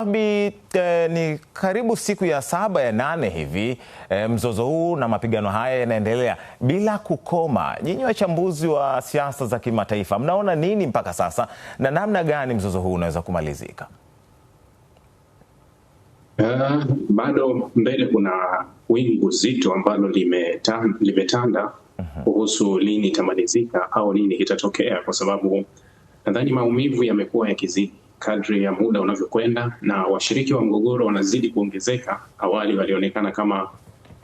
Ni karibu siku ya 7 ya 8 hivi mzozo huu na mapigano haya yanaendelea bila kukoma. Nyinyi wachambuzi wa siasa za kimataifa, mnaona nini mpaka sasa na namna gani mzozo huu unaweza kumalizika? Bado mbele kuna wingu zito ambalo limetanda kuhusu lini itamalizika au lini kitatokea, kwa sababu nadhani maumivu yamekuwa yakizidi kadri ya muda unavyokwenda na washiriki wa mgogoro wanazidi kuongezeka. Awali walionekana kama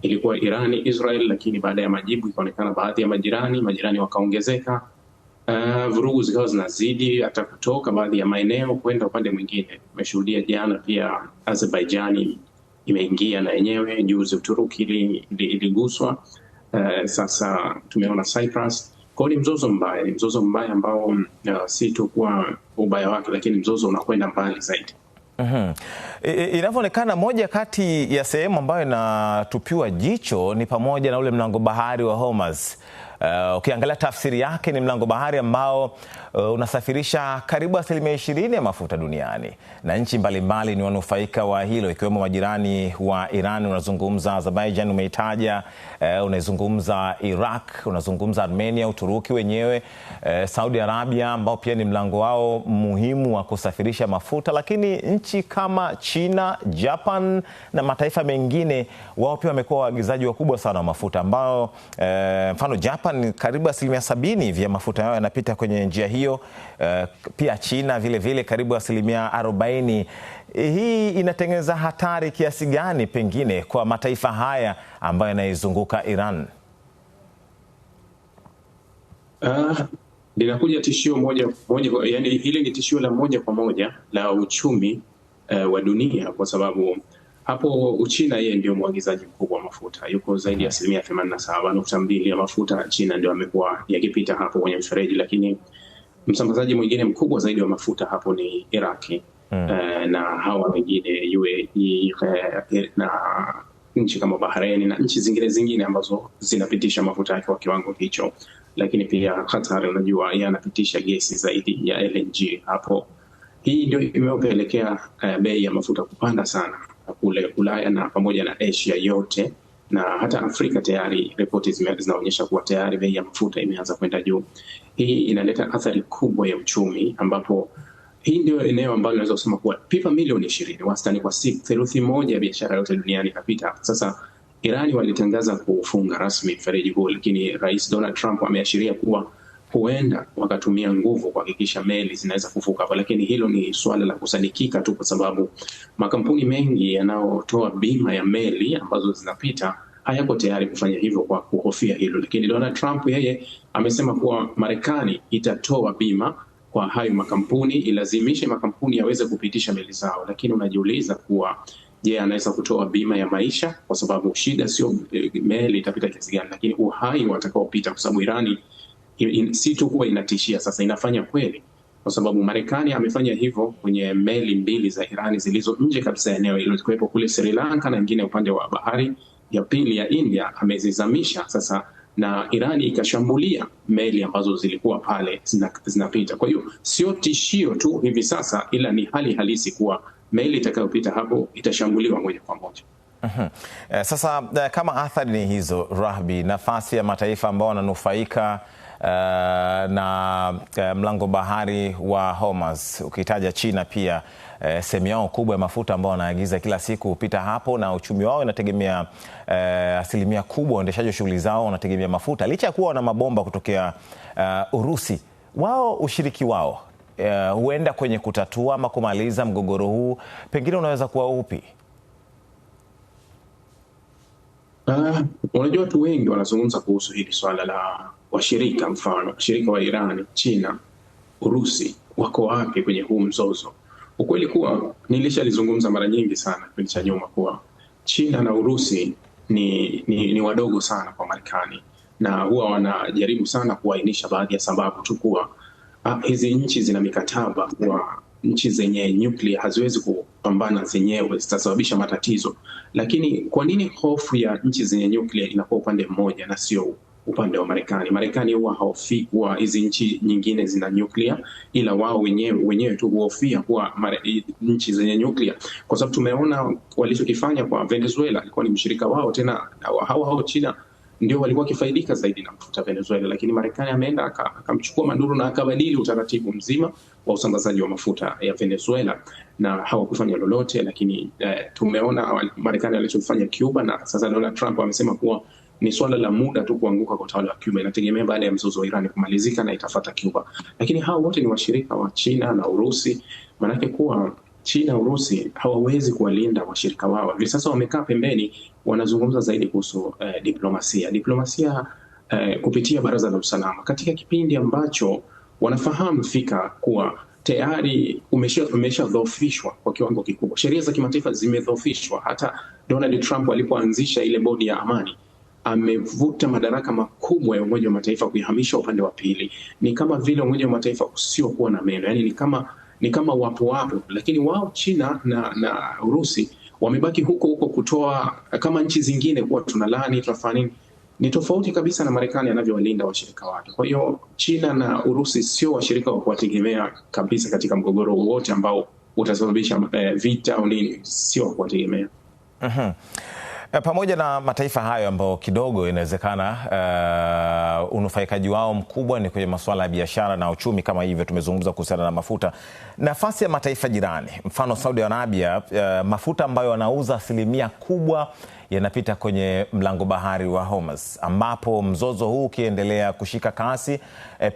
ilikuwa Irani, Israel, lakini baada ya majibu ikaonekana baadhi ya majirani wakaongezeka. Vurugu zikawa zinazidi hata kutoka baadhi ya maeneo kwenda upande mwingine. Tumeshuhudia jana pia Azerbaijan imeingia na yenyewe, juzi Uturuki iliguswa. Sasa tumeona Cyprus. Kwa ni mzozo mbaya ambao si tu kwa ubaya wake, lakini mzozo unakwenda mbali zaidi. Inavyoonekana moja kati ya sehemu ambayo inatupiwa jicho ni pamoja na ule mlango bahari wa Hormuz. Ukiangalia tafsiri yake ni mlango bahari ambao unasafirisha karibu 20% ya mafuta duniani, na nchi mbalimbali ni wanufaika wa hilo, ikiwemo majirani wa Iran. Unazungumza Azerbaijan, umeitaja, unazungumza Iraq, unazungumza Armenia, Uturuki wenyewe, Saudi Arabia ambao pia ni mlango wao muhimu wa kusafirisha mafuta, lakini nchi kama China, Japan na mataifa mengine wao pia wamekuwa waagizaji wakubwa sana wa mafuta, ambao mfano Japan karibu 70% vya mafuta yao yanapita kwenye njia hiyo. Pia China vile karibu 40%. Hii inatengeneza hatari kiasi gani pengine kwa mataifa haya ambayo yanaizunguka Iran? Linakuja tishio moja, yani hili ni tishio la moja kwa moja la uchumi wa dunia, kwa sababu hapo Uchina yeye ndio mwagizaji mkubwa wa mafuta, yuko zaidi ya 87.2% ya mafuta. China ndio amekuwa yakipita hapo kwenye mfereji, lakini msambazaji mwingine mkubwa zaidi wa mafuta hapo ni Iraki. Na hawa wengine UAE na nchi kama Bahrain na nchi zingine ambazo zinapitisha mafuta yake kwa kiwango hicho, lakini pia Qatar, unajua yanapitisha gesi zaidi ya LNG hapo. Hii ndio imepelekea bei ya mafuta kupanda sana kule Ulaya na pamoja na Asia yote, na hata Afrika tayari ripoti zinaonyesha kuwa tayari bei ya mafuta imeanza kwenda juu. Hii inaleta athari kubwa ya uchumi, ambapo hii ndio eneo ambalo naweza kusema kuwa pipa milioni 20 wastani kwa siku, theluthi moja ya biashara yote duniani inapita. Sasa Irani walitangaza kufunga rasmi mfereji huo, lakini Rais Donald Trump ameashiria kuwa huenda wakatumia nguvu kuhakikisha meli zinaweza kuvuka hapo, lakini hilo ni suala la kusadikika tu, kwa sababu makampuni mengi yanayotoa bima ya meli ambazo zinapita hayako tayari kufanya hivyo kwa kuhofia hilo. Lakini Donald Trump yeye amesema kuwa Marekani itatoa bima kwa hayo makampuni, ilazimishe makampuni yaweze kupitisha meli zao. Lakini unajiuliza kuwa je, anaweza kutoa bima ya maisha? Kwa sababu shida sio meli itapita kiasi gani, lakini uhai watakaopita, kwa sababu Irani si tu kuwa inatishia, sasa inafanya kweli, kwa sababu Marekani amefanya hivyo kwenye meli 2 za Irani zilizo nje kabisa ya eneo hilo, zikiwepo kule Sri Lanka na nyingine upande wa bahari ya pili ya India, amezizamisha sasa, na Irani ikashambulia meli ambazo zilikuwa pale zinapita. Kwa hiyo sio tishio tu hivi sasa, ila ni hali halisi kuwa meli itakayopita hapo itashambuliwa moja kwa moja. Sasa kama athari ni hizo, Rahbi, nafasi ya mataifa ambao wananufaika na mlango bahari wa Hormuz, ukitaja China pia, sehemu yao kubwa ya mafuta ambao wanaagiza kila siku hupita hapo, na uchumi wao unategemea asilimia kubwa, uendeshaji wa shughuli zao unategemea mafuta, licha ya kuwa wana mabomba kutokea Urusi. Wao ushiriki wao huenda kwenye kutatua ama kumaliza mgogoro huu pengine unaweza kuwa upi? Unajua watu wengi wanazungumza kuhusu hili swala la washirika, mfano washirika wa Iran, China, Urusi wako wapi kwenye huu mzozo. Ukweli kuwa nilishalizungumza mara nyingi sana kipindi cha nyuma kuwa China na Urusi ni wadogo sana kwa Marekani, na huwa wanajaribu sana kuainisha baadhi ya sababu tu kuwa hizi nchi zina mikataba kwa nchi zenye nyuklia haziwezi kupambana zenyewe, zitasababisha matatizo. Lakini kwa nini hofu ya nchi zenye nyuklia inakuwa upande mmoja na sio upande wa Marekani. Marekani huwa haofii kuwa hizi nchi nyingine zina nyuklia, ila wao wenyewe tu huofia kuwa nchi zenye nyuklia, kwa sababu tumeona walichokifanya kwa Venezuela. Alikuwa ni mshirika wao, tena hao China ndio walikuwa kifaidika zaidi na mafuta Venezuela, lakini Marekani ameenda akamchukua Maduro na akabadili utaratibu mzima wa usambazaji wa mafuta ya Venezuela na hawakufanya lolote. Lakini tumeona Marekani alichofanya Cuba, na sasa Donald Trump amesema kuwa ni swala la muda tu kuanguka kwa utawala wa Cuba, inategemea baada ya mzozo wa Iran kumalizika na itafuata Cuba. Lakini hao wote ni washirika wa China na Urusi, maanake kuwa China na Urusi hawawezi kuwalinda washirika wao. Hivi sasa wamekaa pembeni, wanazungumza zaidi kuhusu diplomasia kupitia Baraza la Usalama, katika kipindi ambacho wanafahamu fika kuwa tayari umeshadhoofishwa kwa kiwango kikubwa. Sheria za kimataifa zimedhoofishwa. Hata Donald Trump alipoanzisha ile bodi ya amani, amevuta madaraka makubwa ya Umoja wa Mataifa kuihamisha upande wa pili. Ni kama vile Umoja wa Mataifa usiokuwa na meno, yani ni kama wapo, lakini wao China na Urusi wamebaki huko kutoa kama nchi zingine kuwa tunalani tunafanya nini. Ni tofauti kabisa na Marekani anavyowalinda washirika wake. Kwa hiyo China na Urusi sio washirika wa kuwategemea kabisa katika mgogoro wote ambao utasababisha vita au nini, sio wa kuwategemea. Pamoja na mataifa hayo ambayo kidogo inawezekana unufaikaji wao mkubwa ni kwenye masuala ya biashara na uchumi, kama hivyo tumezungumza kuhusiana na mafuta, nafasi ya mataifa jirani, mfano Saudi Arabia, mafuta ambayo wanauza asilimia kubwa yanapita kwenye mlango bahari wa Hormuz, ambapo mzozo huu ukiendelea kushika kasi,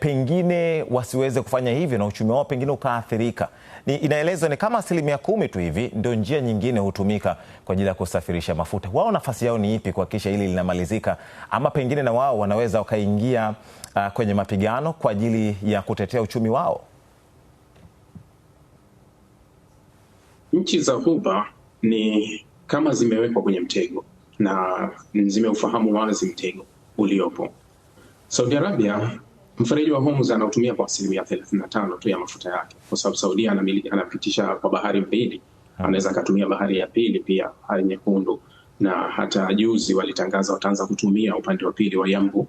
pengine wasiweze kufanya hivyo na uchumi wao pengine ukaathirika. Inaelezwa ni kama 10% tu hivi ndio njia nyingine hutumika kwa ajili ya kusafirisha mafuta. Wao nafasi yao ni ipi kuhakikisha hili linamalizika, ama pengine na wao wanaweza wakaingia kwenye mapigano kwa ajili ya kutetea uchumi wao? Nchi za Ghuba ni kama zimewekwa kwenye mtego na zimeufahamu wazi mtego uliopo. Saudi Arabia, mfereji wa Hormuz anautumia kwa 35% tu ya mafuta yake, kwa sababu Saudi anapitisha kwa bahari mbili. Anaweza akatumia bahari ya pili pia, bahari Nyekundu, na hata juzi walitangaza wataanza kutumia upande wa pili wa Yambu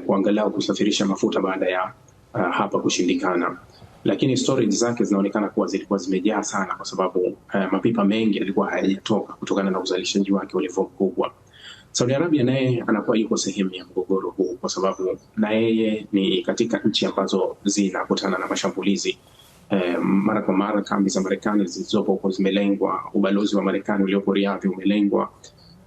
kuangalau kusafirisha mafuta baada ya hapa kushindikana. Lakini storage zake zinaonekana kuwa zilikuwa zimejaa sana, kwa sababu mapipa mengi yalikuwa hayajatoka kutokana na uzalishaji wake ulivyo mkubwa. Saudi Arabia naye anakuwa yuko sehemu ya mgogoro huu, kwa sababu na yeye ni katika nchi ambazo zinakutana na mashambulizi mara kwa mara. Kambi za Marekani zilizopo huko zimelengwa, ubalozi wa Marekani uliopo Riyadh umelengwa.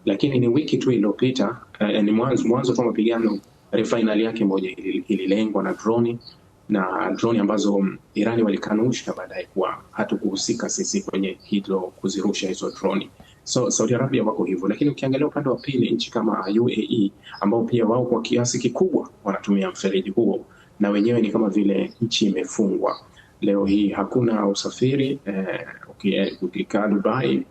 Lakini ni wiki tu iliyopita, ni mwanzo tu mapigano, refinery yake moja ililengwa na drone ambazo Irani walikanusha baadaye kuwa hatukuhusika sisi kwenye hilo, kuzirusha hizo drone. So Saudi Arabia wako hivyo. Lakini ukiangalia upande wa pili, nchi kama UAE ambao pia wao kwa kiasi kikubwa wanatumia mfereji huo, na wenyewe ni kama vile nchi imefungwa. Leo hii hakuna usafiri, ukikaa Dubai,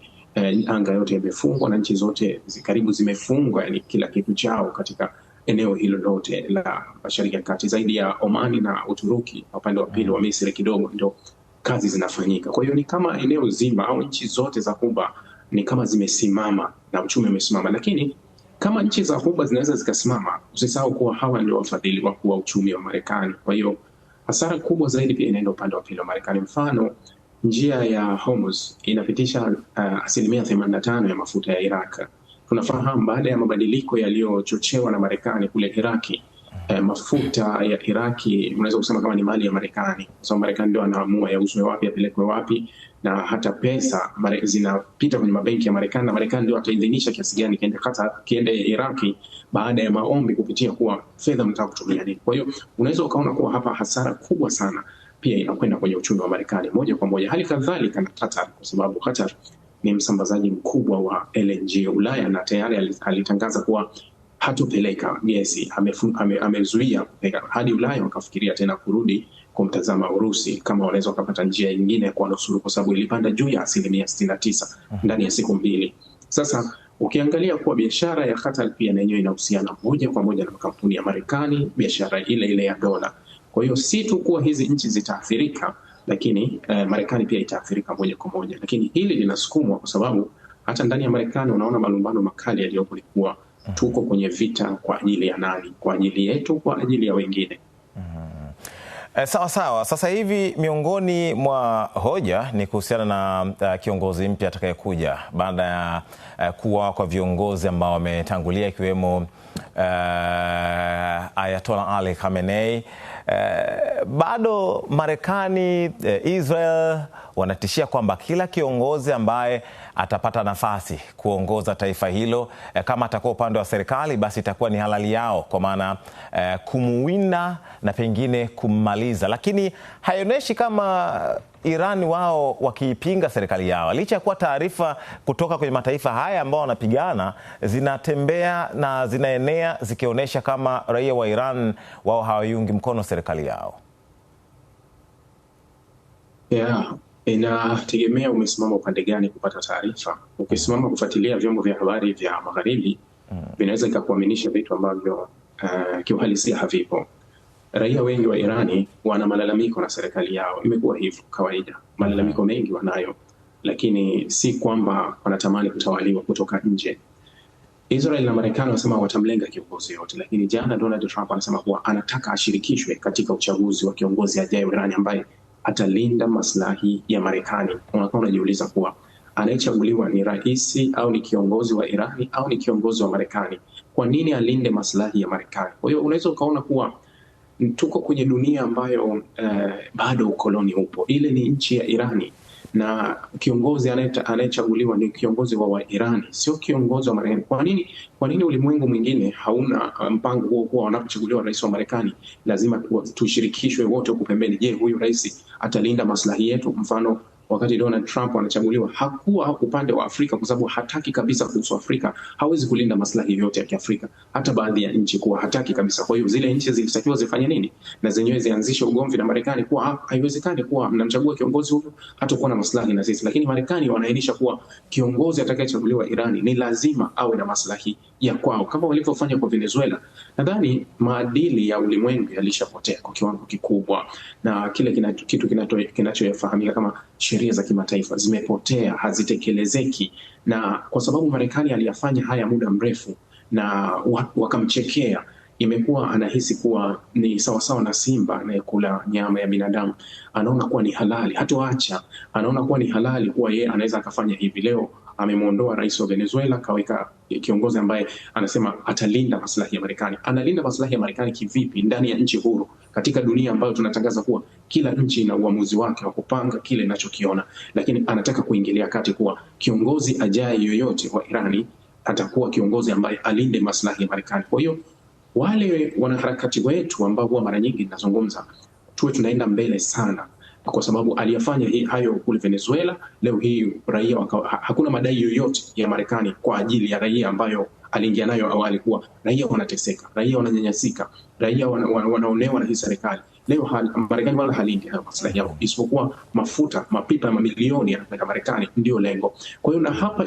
anga yote imefungwa na nchi zote karibu zimefungwa, yani kila kitu chao katika eneo hilo lote la Mashariki ya Kati, zaidi ya Omani na Uturuki. Upande wa pili wa Misri kidogo ndio kazi zinafanyika. Kwa hiyo ni kama eneo zima au nchi zote za Ghuba ni kama zimesimama na uchumi umesimama. Lakini kama nchi za Ghuba zinaweza zikasimama, usisahau kuwa hawa ndio wafadhili wakuu wa uchumi wa Marekani. Kwa hiyo hasara kubwa zaidi pia inaenda upande wa pili wa Marekani. Mfano, njia ya Hormuz inapitisha 85% ya mafuta ya Iraq. Tunafahamu baada ya mabadiliko yaliyochochewa na Marekani kule Iraki, mafuta ya Iraki unaweza kusema kama ni mali ya Marekani, kwa sababu Marekani ndio anaamua yauzwe wapi, yapelekwe wapi, na hata pesa zinapita kwenye mabenki ya Marekani, na Marekani ndio ataidhinisha kiasi gani kiende Iraki baada ya maombi kupitia kuwa fedha mtaka kutumia nini. Kwa hiyo unaweza ukaona kuwa hapa hasara kubwa sana pia inakwenda kwenye uchumi wa Marekani moja kwa moja. Hali kadhalika na Qatar, kwa sababu Qatar ni msambazaji mkubwa wa LNG Ulaya, na tayari alitangaza kuwa hatupeleka gesi, amezuia kupeleka hadi Ulaya, wakafikiria tena kurudi kumtazama Urusi kama wanaweza wakapata njia nyingine kwa nusuru, kwa sababu ilipanda juu ya 69% ndani ya siku mbili. Sasa ukiangalia kuwa biashara ya Qatar pia na yenyewe inahusiana moja kwa moja na makampuni ya Marekani, biashara ile ya dola. Kwa hiyo si tu kuwa hizi nchi zitaathirika, lakini Marekani pia itaathirika moja kwa moja. Lakini hili linasukumwa kwa sababu hata ndani ya Marekani unaona malumbano makali yaliyopo kuwa tuko kwenye vita kwa ajili ya nani? Kwa ajili yetu, kwa ajili ya wengine? Sawa sawa. Sasa hivi miongoni mwa hoja ni kuhusiana na kiongozi mpya atakayekuja baada ya kuwa kwa viongozi ambao wametangulia ikiwemo Ayatollah Ali Khamenei. Bado Marekani, Israel wanatishia kwamba kila kiongozi ambaye atapata nafasi kuongoza taifa hilo, kama atakuwa upande wa serikali, basi itakuwa ni halali yao, kwa maana kumuwinda na pengine kummaliza. Lakini haionyeshi kama Iran wao wakiipinga serikali yao, licha ya kuwa taarifa kutoka kwenye mataifa haya ambao wanapigana zinatembea na zinaenea zikionyesha kama raia wa Iran wao hawaiungi mkono serikali yao. Inategemea umesimama upande gani kupata taarifa. Ukisimama kufuatilia vyombo vya habari vya magharibi, vinaweza ikakuaminisha vitu ambavyo kiuhalisia havipo. Raia wengi wa Irani wana malalamiko na serikali yao, imekuwa hivyo kawaida. Malalamiko mengi wanayo, lakini si kwamba wanatamani kutawaliwa kutoka nje. Israel na Marekani wanasema watamlenga kiongozi yote, lakini jana Donald Trump anasema kuwa anataka ashirikishwe katika uchaguzi wa kiongozi ajaye wa Irani ambaye atalinda maslahi ya Marekani. Unakuwa unajiuliza kuwa anayechaguliwa ni rais au ni kiongozi wa Irani au ni kiongozi wa Marekani? Kwa nini alinde maslahi ya Marekani? Kwa hiyo unaweza ukaona kuwa tuko kwenye dunia ambayo bado ukoloni upo. Ile ni nchi ya Irani na kiongozi anayechaguliwa ni kiongozi wa Irani, sio kiongozi wa Marekani. Kwa nini ulimwengu mwingine hauna mpango huo kuwa wanapochaguliwa rais wa Marekani lazima tushirikishwe wote huko pembeni? Je, huyu rais atalinda maslahi yetu? Mfano, wakati Donald Trump anachaguliwa hakuwa upande wa Afrika kwa sababu hataki kabisa kuhusu Afrika. Hawezi kulinda maslahi yote ya Kiafrika, hata baadhi ya nchi kuwa hataki kabisa. Kwa hiyo zile nchi zilitakiwa zifanye nini? Na zenyewe zianzishe ugomvi na Marekani kuwa haiwezekani kuwa mnamchagua kiongozi huyu hata kuwa na maslahi na sisi. Lakini Marekani wanaainisha kuwa kiongozi atakayechaguliwa Irani ni lazima awe na maslahi ya kwao, kama walivyofanya kwa Venezuela. Nadhani maadili ya ulimwengu yalishapotea kwa kiwango kikubwa, na kile kitu kinachofahamika kama sheria za kimataifa zimepotea, hazitekelezeki. Na kwa sababu Marekani aliyafanya haya muda mrefu na wakamchekea, imekuwa anahisi kuwa ni sawasawa na simba anayekula nyama ya binadamu. Anaona kuwa ni halali, hatoacha. Anaona kuwa ni halali kuwa yeye anaweza akafanya hivi. Leo amemwondoa rais wa Venezuela, kaweka kiongozi ambaye anasema atalinda maslahi ya Marekani. Analinda maslahi ya Marekani kivipi ndani ya nchi huru, katika dunia ambayo tunatangaza kuwa kila nchi ina uamuzi wake wa kupanga kile inachokiona? Lakini anataka kuingilia kati kuwa kiongozi ajaye yoyote wa Irani atakuwa kiongozi ambaye alinde maslahi ya Marekani. Kwa hiyo wale wanaharakati wetu ambao huwa mara nyingi ninazungumza, tuwe tunaenda mbele sana, kwa sababu aliyafanya hayo kule Venezuela. Leo hii raia hakuna madai yoyote ya Marekani kwa ajili ya raia ambayo aliingia nayo awali, kuwa raia wanateseka, raia wananyanyasika, raia wanaonewa na hii serikali. Leo Marekani wala halindi hayo maslahi yao, isipokuwa mafuta, mapipa ya mamilioni yanapeleka Marekani, ndio lengo. Kwa hiyo na hapa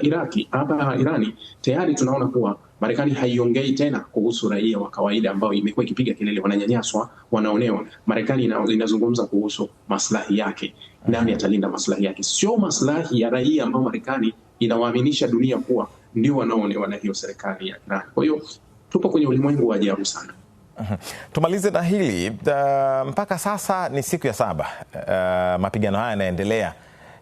Irani tayari tunaona kuwa Marekani haiongei tena kuhusu raia wa kawaida ambao imekuwa ikipiga kelele wananyanyaswa, wanaonewa. Marekani inazungumza kuhusu maslahi yake. Nani atalinda maslahi yake? Sio maslahi ya raia ambao Marekani inawaaminisha dunia kuwa ndio wanaoonewa na hiyo serikali ya Irani. Kwa hiyo tupo kwenye ulimwengu wa ajabu sana. Tumalize na hili. Mpaka sasa ni siku ya 7 mapigano haya yanaendelea.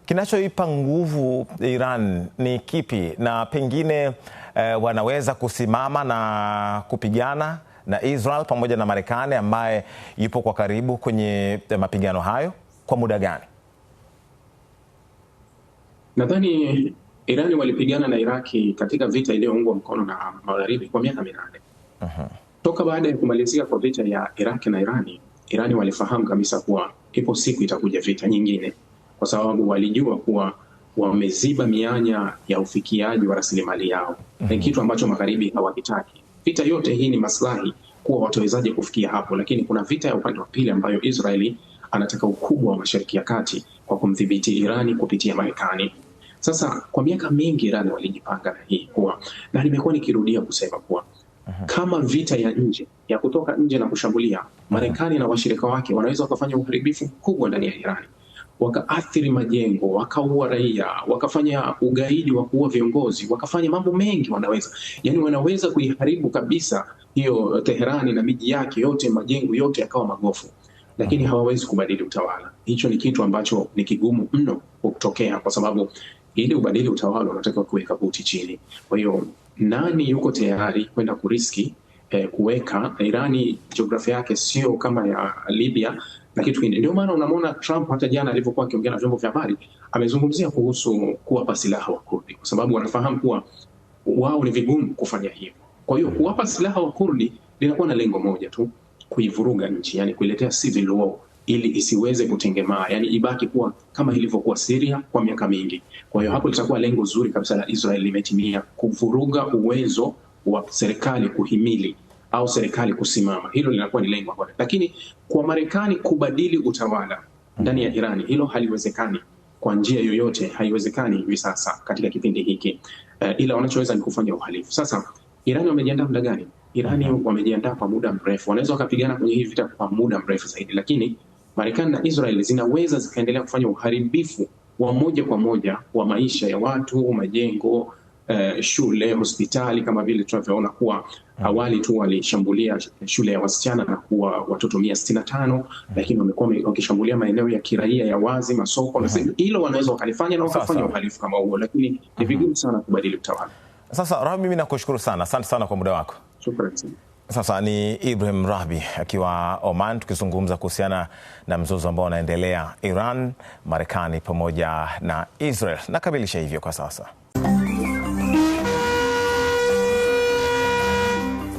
Kinachoipa nguvu Iran ni kipi, na pengine wanaweza kusimama na kupigana na Israel pamoja na Marekani ambaye yupo kwa karibu kwenye mapigano hayo kwa muda gani? Nadhani Irani walipigana na Iraki katika vita iliyoungwa mkono na Magharibi kwa miaka 8. Toka baada ya kumalizika kwa vita ya Iraki na Irani walifahamu kabisa kuwa ipo siku itakuja vita nyingine, kwa sababu walijua kuwa wameziba mianya ya ufikiaji wa rasilimali yao. Ni kitu ambacho Magharibi hawakitaki. Vita yote hii ni maslahi kuwa watawezaje kufikia hapo, lakini kuna vita ya upande wa pili ambayo Israeli anataka ukubwa wa Mashariki ya Kati kwa kumdhibiti Irani kupitia Marekani. Sasa kwa miaka mingi Irani walijipanga na hii kuwa, na nimekuwa nikirudia kusema kuwa kama vita ya nje ya kutoka nje na kushambulia, Marekani na washirika wake wanaweza wakafanya uharibifu mkubwa ndani ya Irani. wakaathiri majengo, wakaua raia, wakafanya ugaidi wa kuua viongozi, wakafanya mambo mengi wanaweza. Yani wanaweza kuiharibu kabisa hiyo Teherani na miji yake yote, majengo yote yakawa magofu, lakini hawawezi kubadili utawala. Hicho ni kitu ambacho ni kigumu mno kutokea, kwa sababu ili ubadili utawala unataka kuweka buti chini. Kwa hiyo nani yuko tayari kwenda kuriski kuweka Irani? Jiografia yake sio kama ya Libya na kitu kingine. Ndio maana unamwona Trump hata jana alivyokuwa akiongea na vyombo vya habari amezungumzia kuhusu kuwapa silaha Wakurdi, kwa sababu wanafahamu kuwa wao ni vigumu kufanya hivyo. Kwa hiyo kuwapa silaha Wakurdi linakuwa na lengo moja tu, kuivuruga nchi, yani kuiletea civil war ili isiweze kutengemaa, yani ibaki kuwa kama ilivyokuwa Syria kwa miaka mingi. Kwa hiyo hapo litakuwa lengo zuri kabisa la Israel limetimia, kuvuruga uwezo wa serikali kuhimili au serikali kusimama. Hilo linakuwa ni lengo hapo. Lakini kwa Marekani kubadili utawala ndani ya Irani, hilo haliwezekani kwa njia yoyote, haiwezekani hivi sasa katika kipindi hiki. Ila wanachoweza ni kufanya uhalifu. Sasa Irani wamejiandaa muda gani? Irani wamejiandaa kwa muda mrefu. Wanaweza wakapigana kwenye hii vita kwa muda mrefu zaidi, lakini Marekani na Israel zinaweza zikaendelea kufanya uharibifu wa moja kwa moja wa maisha ya watu, majengo, shule, hospitali, kama vile tunavyoona kuwa awali tu walishambulia shule ya wasichana na kuwa watoto 165, lakini wamekuwa wakishambulia maeneo ya kiraia ya wazi, masoko. Hilo wanaweza wakalifanya na wakafanya uhalifu kama huo, lakini ni vigumu sana kubadili utawala. Sasa Rahbi, mimi nakushukuru sana. Asante sana kwa muda wako. Shukrani sana. Sasa ni Ibrahim Rahbi akiwa Oman, tukizungumza kuhusiana na mzozo ambao unaendelea Iran, Marekani pamoja na Israel. Nakamilisha hivyo kwa sasa.